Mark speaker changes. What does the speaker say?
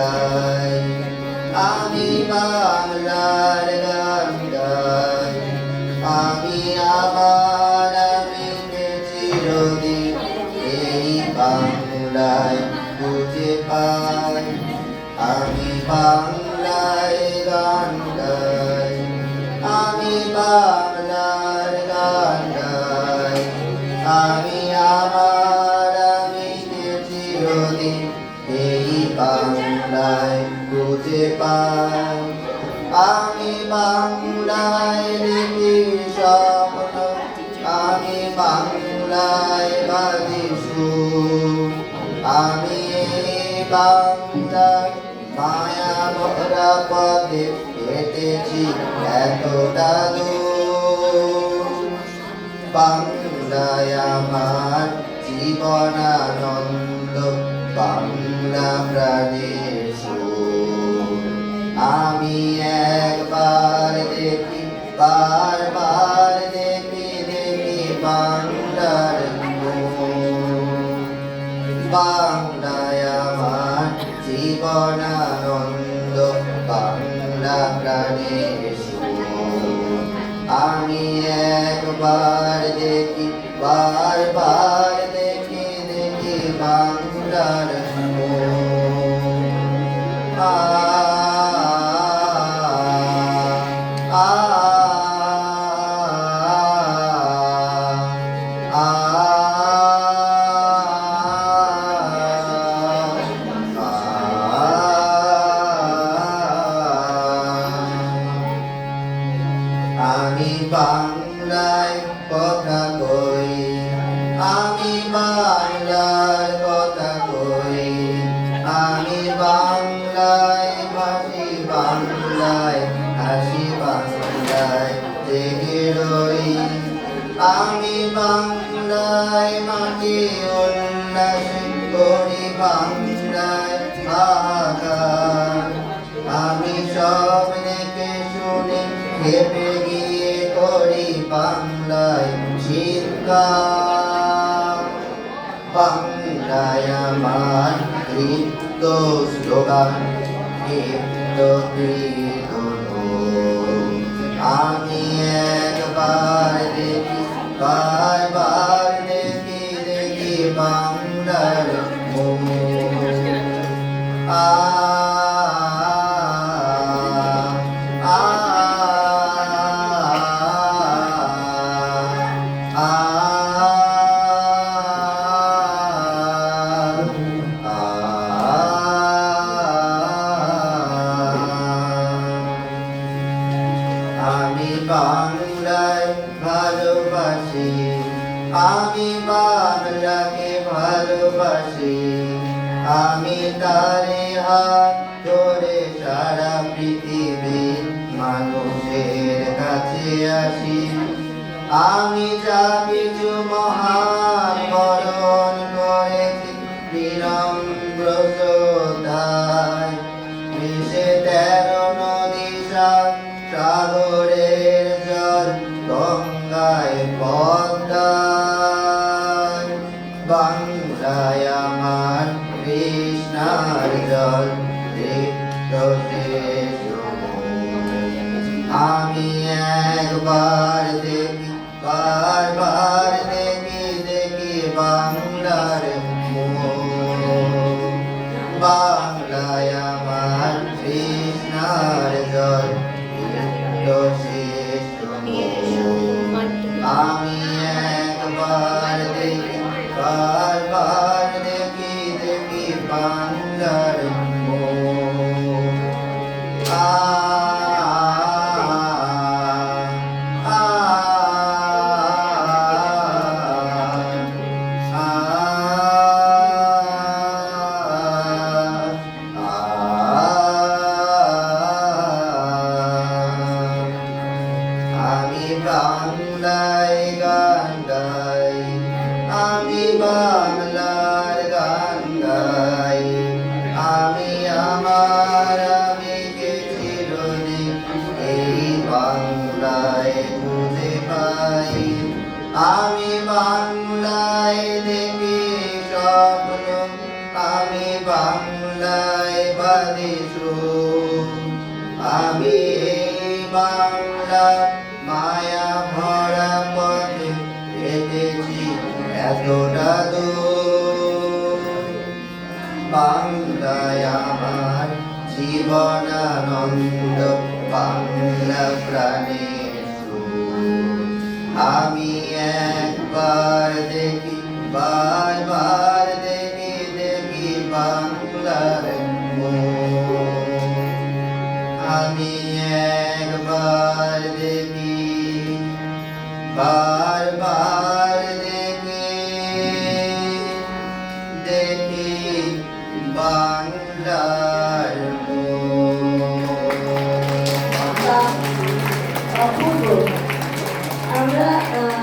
Speaker 1: গাই, আমি বাংলার গান গাই। আমি আমার আমিকে চিরদিন এই বাংলায় খুঁজে পাই। আমি বাংলায় গান গাই, আমি বাংলার গান গাই। আমি আমার আমিকে চিরদিন এই বাংলায় খুঁজে পাই। আমি বাংলায় দেখি স্বপ্ন, আমি বাংলায় বাজি সুর। আমি বাংলায় মায়া ভরা পথে হেঁটেছি এতটা দূর। বাংলায় আমার জীবনানন্দ, বাংলা প্রাণের সুর। আমি একবার দেখি, বারবার দেখি, দেখি বাংলার মুখ। বাংলায় আমার জীবনানন্দ, বাংলা প্রাণের সুর। আমি একবার দেখি, বারবার দেখি, দেখি বাংলার মুখ। আ আ আ আমি বাংলায় কথা কই, আমি বাংলার কথা কই। আমি বাংলায় ভাসি, বাংলায় হাসি, বাংলায় জেগে রই। আমি বাংলায় মাটি উল্লাস করি, বাংলায় হাহাকার। আমি সব দেখে শুনে খেপে গিয়ে করি বাংলায় চিৎকার। বাংলায় আমার নৃত্য স্লোগান, নৃত্য কীর্তন। আমি একবার দেখি, বারবার দেখি, দেখি বাংলার মুখ। আ আ আ আমি বাংলায় ভালোবাসি, আমি বাংলাকে ভালোবাসি। আমি তারে হাত ধরে সারা পৃথিবীর মানুষের কাছে আসি। আমি যা কিছু মহান বরণ করেছি বিনম্র শ্রদ্ধায়। মিশে 13 নদী সাগরের জল, গঙ্গায় পদ্মায়। বাংলায় আমার কৃষ্ণার জল, তৃপ্ত শেষ মুখ। আমি একবার দেখি, বারবার দেখি, দেখি বাংলার মুখ। বাংলায় আমার কৃষ্ণার জল, তৃপ্ত শেষ মুখ। আমি একবার দেখি, বারবার দেখি, দেখি বাংলার মুখ। আ আ আ বাংলাদেশু আমি এই বাংলার মায়া ভরা পথে হেঁটেছি এতটা দূর বাংলায় আমার জীবনানন্দ বাংলা প্রাণের সুর আমি একবার দেখি বারবার দেখি দেখি বাংলার মুখ আমি একবার দেখি বারবার দেখি দেখি বাংলার
Speaker 2: অপূর্ব। আমরা